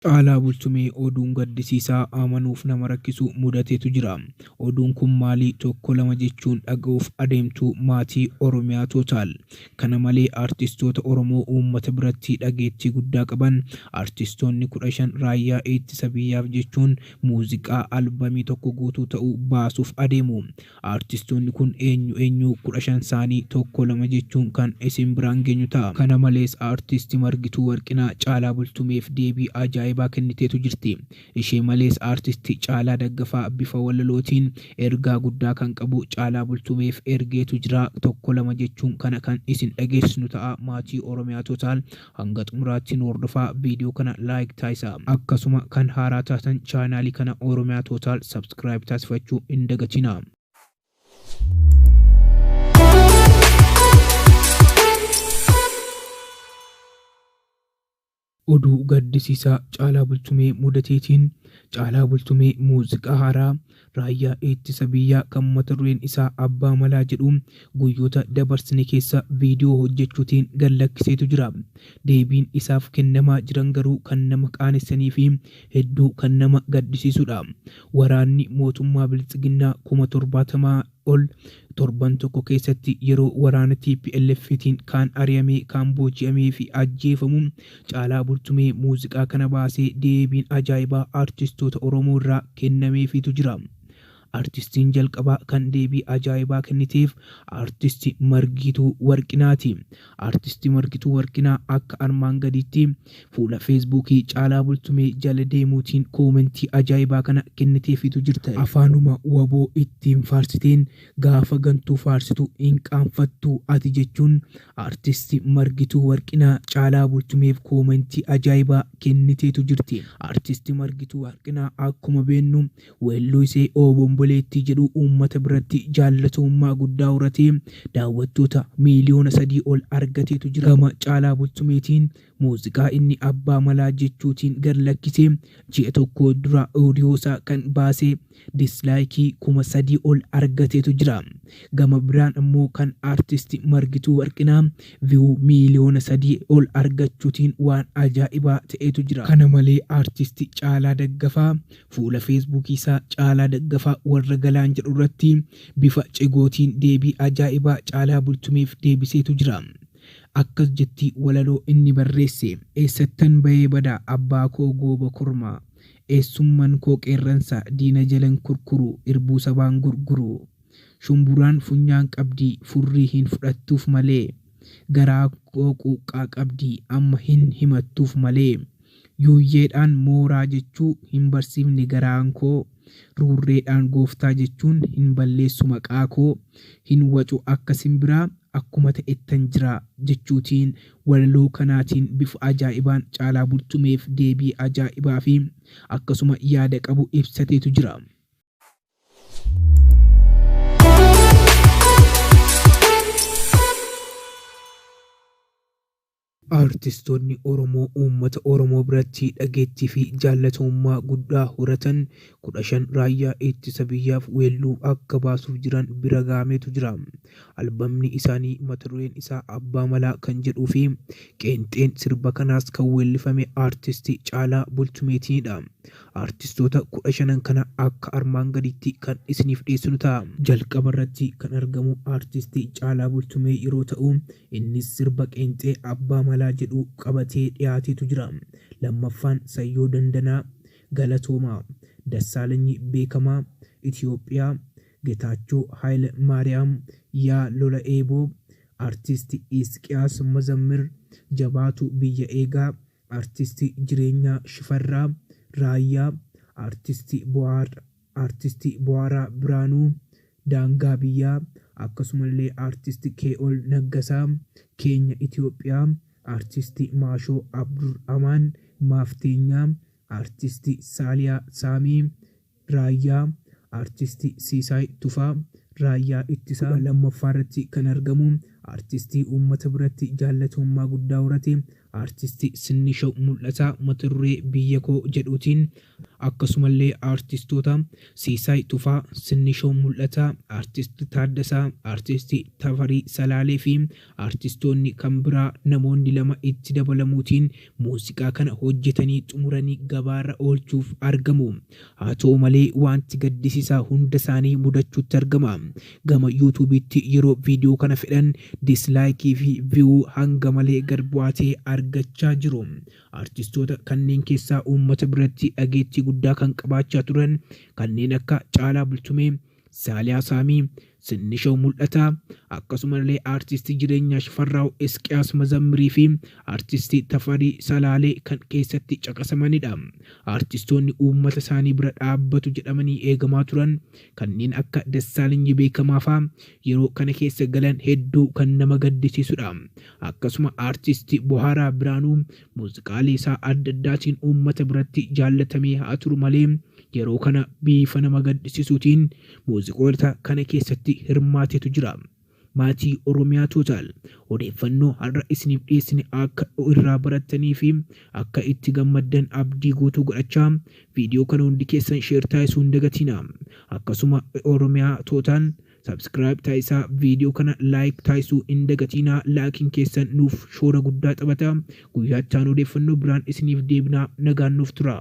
Caalaa Bultumee oduun gaddisiisaa amanuuf nama rakkisu mudateetu jira. Oduun kun maalii tokko lama jechuun dhaga'uuf adeemtuu maatii Oromiyaa Tootaal. Kana malee artistoota Oromoo uummata biratti dhageettii guddaa qaban artistoonni 15 raayyaa ittisa biyyaaf jechuun muuziqaa albamii tokko guutuu ta'u baasuuf adeemu. Artistoonni kun eenyu 15 isaanii tokko lama jechuun kan isin biraan geenyu ta'a. Kana malees artisti Margituu Warqinaa Caalaa Bultumeef deebii ajaa'ibaa kenniteetu jirti. Ishee malees artisti Caalaa Daggafaa bifa walalootiin ergaa guddaa kan qabu Caalaa Bultumeef ergeetu jira tokko lama jechuun kana kan isin dhageessinu ta'a. Maatii Oromiyaa Tootaal hanga xumuraatti hordofaa, viidiyoo kana laayik taasisaa. Akkasuma kan haaraa taatan chaanaalii kana Oromiyaa Tootaal sabskiraayib taasifachuu hin dagatinaa. Oduu gaddisiisaa Caalaa Bultumee mudateetiin Caalaa Bultumee muuziqaa haaraa raayyaa ittisa biyyaa kan mata dureen isaa Abbaa Malaa jedhu guyyoota dabarsine keessa viidiyoo hojjechuutiin gallakkiseetu jira. Deebiin isaaf kennamaa jiran garuu kan nama qaanessanii fi hedduu kan nama gaddisiisudha. Waraanni mootummaa Biltsiginnaa 70,000 ol torban tokko keessatti yeroo waraana TPLFtiin kaan ari'amee kaan booji'amee fi ajjeefamu Caalaa Bultumee muuziqaa kana baasee deebiin ajaa'ibaa artistoota Oromoo irraa kennameefitu jira. Artistiin jalqabaa kan deebii ajaa'ibaa kenniteef artisti Margituu Warqinaati. Artisti Margituu Warqinaa akka armaan gadiitti fuula feesbuukii Caalaa Bultumee jala deemuutiin koomentii ajaa'ibaa kana kenniteefitu jirta. Afaanuma waboo ittiin faarsiteen gaafa gantuu faarsitu hin qaanfattu ati jechuun artisti Margituu Warqinaa Caalaa Bultumeef koomentii ajaa'ibaa kenniteetu jirti. Artisti Margituu Warqinaa akkuma beennu weelluu isee Obombo Boleettii jedhu uummata biratti jaallatamummaa guddaa horatee daawwattoota miliyoona 3 ol argateetu jira. Gama Caalaa Bultumeetiin muuziqaa inni Abbaa Malaa jechuutiin gallakkisee ji'a tokko dura oodiyoosaa kan baasee dislaayikii 3,000 ol argateetu jira. Gama biraan ammoo kan artisti Margituu Warqinaa viyuu miliyoona 3 ol argachuutiin waan ajaa'ibaa ta'etu jira. Kana malee artisti Caalaa Daggafaa fuula feesbuukii isaa Caalaa Daggafaa warra galaan jedhu irratti bifa cigootiin deebii ajaa'ibaa Caalaa Bultumeef deebiseetu jira. Akkas jetti walaloo inni barreesse: eessattan bahee badaa abbaa koo gooba kormaa, eessumman koo qeerransa diina jalan kurkuru, irbuu sabaan gurguru, shumburaan funyaan qabdii furrii hin fudhattuuf malee, garaa koo quuqqaa qabdii amma hin himattuuf malee, yuuyyeedhaan mooraa jechuu hin barsiifne garaan koo, ruurreedhaan gooftaa jechuun hin balleessu maqaa koo, hin wacu akka simbiraa akkuma ta'ettan jira jechuutiin walaloo kanaatiin bifa ajaa'ibaan Caalaa Bultumeef deebii ajaa'ibaa fi akkasuma yaada qabu ibsateetu jira. Artistoonni Oromoo uummata Oromoo biratti dhageettii fi jaallatamummaa guddaa horatan 15 raayyaa ittisa biyyaaf weelluu akka baasuuf jiran bira gaameetu jira. Albamni isaanii mata dureen isaa Abbaa Malaa kan jedhuu fi qeenxeen sirba kanaas kan weellifame artisti Caalaa Bultumeetiinidha. Artistoota 15 kana akka armaan gadiitti kan isiniif dhiyeessinu ta'a. Jalqaba irratti kan argamu artisti Caalaa Bultumee yeroo ta'u innis sirba qeenxee Abbaa Malaa jedhu qabatee dhiyaateetu jira. Lammaffaan Sayyoo Dandanaa, Galatoomaa, Dassaalanyi Beekamaa, Itiyoophiyaa, Getaachoo Haayile Maariyaam, Yaa Lola Eeboo, artisti Isqiyaas Mazammir, Jabaatu Biyya Eegaa, artisti Jireenyaa Shifarraa, Raayyaa, artisti Bu'aaraa Biraanuu, Daangaa Biyyaa, akkasumallee artisti Kee'ol Naggasaa, Keenya Itiyoophiyaa, artisti Maashoo Abdur Amaan, Maafteenyaa, artisti Saaliyaa Saamii, Raayyaa, artisti Siisaay Tufaa, raayyaa ittisaa. Lammaffaa irratti kan argamu artistii uummata biratti jaallatamummaa guddaa horate artisti Sinishaw Mul'ataa mata duree biyya koo jedhuutiin akkasumallee artistoota Siisaay Tufaa, Sinishaw Mul'ataa, artisti Taaddasaa, artisti Tafarii Salaalee fi artistoonni kan biraa namoonni lama itti dabalamuutiin muuziqaa kana hojjetanii xumuranii gabaarra oolchuuf argamu. Haa ta'u malee wanti gaddisiisaa hunda isaanii mudachuutti argama. Gama YouTube'itti yeroo viidiyoo kana fedhan dislaayikii fi viyuu hanga malee gad bu'aatee argachaa jiru. Artistoota kanneen keessaa uummata biratti dhageettii guddaa kan qabaachaa turan kanneen akka Caalaa Bultumee, Saaliyaa Saamii, Sinishaw Mul'ataa, akkasumallee artistii Jireenyaa Shifarraaw Isqiyaas Mazammirii fi artistii Tafarii Salaalee kan keessatti caqasamanidha. Artistoonni uummata isaanii bira dhaabbatu jedhamanii eegamaa turan kanneen akka Dassaalenyi Beekamaa fa'aa yeroo kana keessa galan hedduu kan nama gaddisiisudha. Akkasuma artistii Bohaaraa Biraanuu muuziqaalee isaa adda addaatiin uummata biratti jaallatamee haa turu malee yeroo kana bifa nama gaddisiisuutiin muuziqoota kana keessatti hirmaatetu jira. Maatii Oromiyaa Total odeeffannoo har'a isiniif dhiyeessine akka irraa barattanii fi akka itti gammaddan abdii guutuu godhachaa viidiyoo kana hundi keessan sheer taasisuu hin dagatina. Akkasuma Oromiyaa Total subscribe taasisaa viidiyoo kana like taasisuu hin dagatina. Laakiin keessan nuuf shoora guddaa taphata. Guyyaachaan odeeffannoo biraan isiniif deebinaa nagaan nuuf tura.